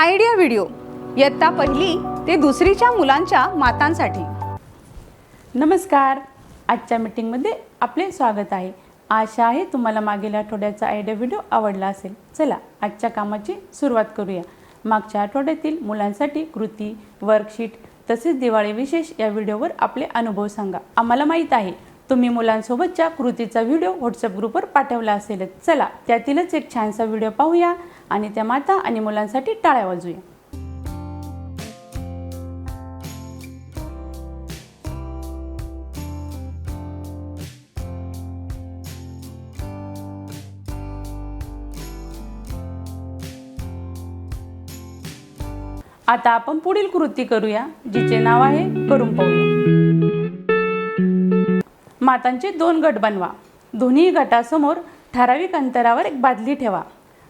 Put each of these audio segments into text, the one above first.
Idea video इयत्ता पहिली ते दुसरीच्या मुलांच्या मातांसाठी। नमस्कार, आजच्या मीटिंगमध्ये आपले स्वागत आहे। आशा आहे तुम्हाला मागील आठवड्याचा आयडिया व्हिडिओ आवडला असेल। चला आजच्या कामाची सुरुवात करूया। मागच्या आठवड्यातील मुलांसाठी कृती, वर्कशीट तसेच दिवाळी विशेष या व्हिडिओवर आपले अनुभव सांगा। आम्हाला माहित आहे तुम्ही मुलांसोबतच्या कृतीचा व्हिडिओ व्हॉट्सअप ग्रुपवर पाठवला असेल। चला त्यातीलच एक छानसा व्हिडिओ पाहूया आणि त्या माता आणि मुलांसाठी टाळ्या वाजवूया। आता आपण पुढील कृती करूया, जिचे नाव आहे करून पाहूया। मातांचे 2 गट बनवा। दोन्ही गटासमोर ठराविक अंतरावर एक बादली ठेवा।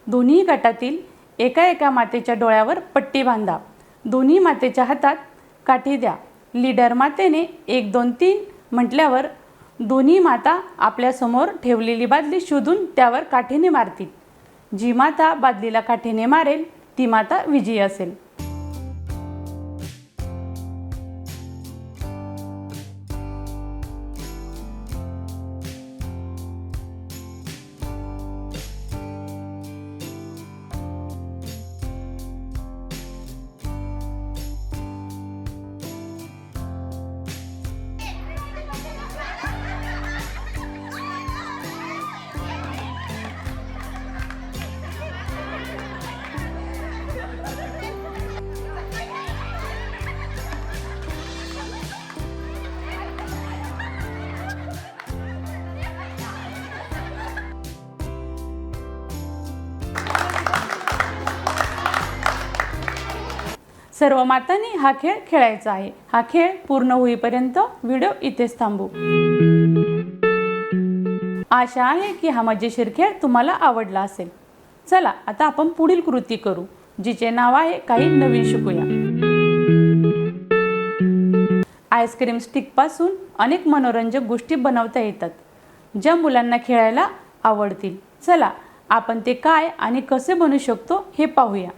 दोन्ही गटातील एका मातेच्या डोळ्यावर पट्टी बांधा। दोन्ही मातेच्या हातात काठी द्या। लीडर मातेने 1 2 3 म्हटल्यावर दोन्ही माता आपल्या समोर ठेवलेली बादली शोधून त्यावर काठीने मारतील। जी माता बादलीला काठीने मारेल ती माता विजयी असेल। सर्व मातांनी हा खेळ खेळायचा आहे। हा खेळ पूर्ण होईपर्यंत व्हिडिओ इथेच थांबू। आशा आहे की हा मजेशीर खेळ तुम्हाला आवडला असेल। चला आता आपण पुढील कृती करू, जिचे नाव आहे काही नवीन शिकूया। आईस्क्रीम स्टिक पासून अनेक मनोरंजक गोष्टी बनवता येतात, ज्या मुलांना खेळायला आवडतील। चला आपण ते काय आणि कसे बनवू शकतो हे पाहूया।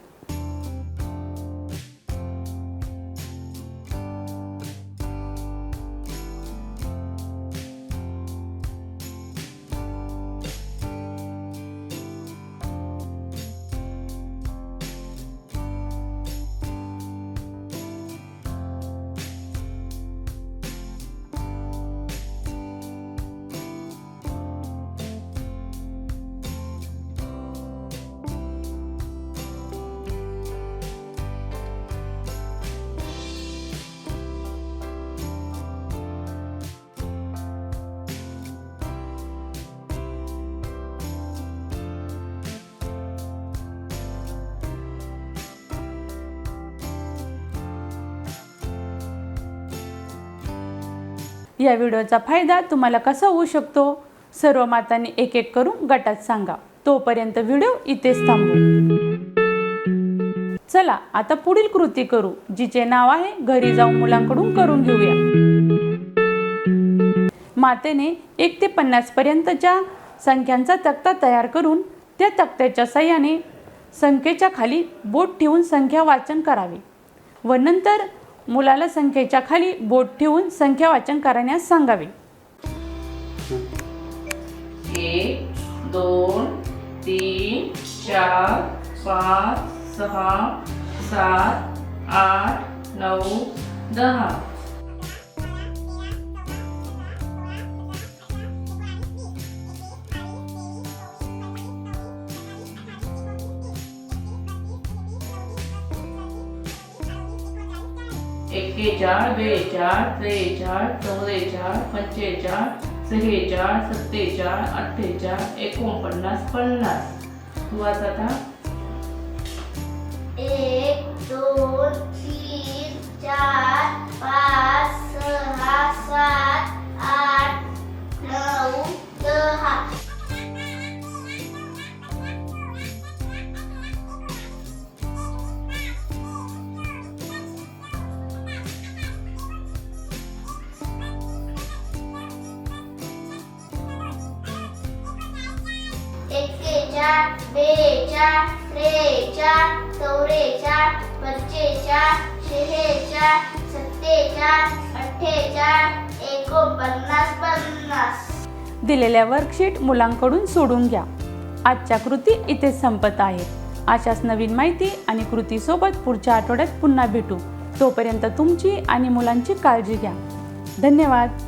या व्हिडिओचा फायदा तुम्हाला कसा होऊ शकतो सर्व मातांनी एक एक करून गटात सांगा। तोपर्यंत व्हिडिओ इथेच थांबू। चला आता पुढील कृती करू, जिचे नाव आहे घरी जाऊन मुलांकडून करून घेऊया। मातेने 1 ते 50 पर्यंतच्या संख्यांचा तक्ता तयार करून त्या तक्त्याच्या साहाय्याने संख्येच्या खाली बोट ठेवून संख्या वाचन करावे व नंतर मुलाला संख्येच्या खाली बोट ठेवून संख्या वाचन करण्यास सांगावे। 1 2 3 4 5 6 7 8 9 10। एक्केचाळ, बेचाळ, त्रेचाळ, चौरेचाळ, पंचेचाळ, सहेचाळ, सत्तेचाळ, अठ्ठेचाळ, 49 50। तू वाच आता। 1 2 3 4 5 6 7 8 9 10। एक्केचाळ, बेचाळ, त्रेचाळ, चौरेचाळ, 50. दिलेल्या वर्कशीट मुलांकडून सोडून घ्या. आजच्या कृती इथे संपत आहे. अशाच नवीन माहिती आणि कृतीसोबत पुढच्या आठवड्यात पुन्हा भेटू. तोपर्यंत तुमची आणि मुलांची काळजी घ्या. धन्यवाद.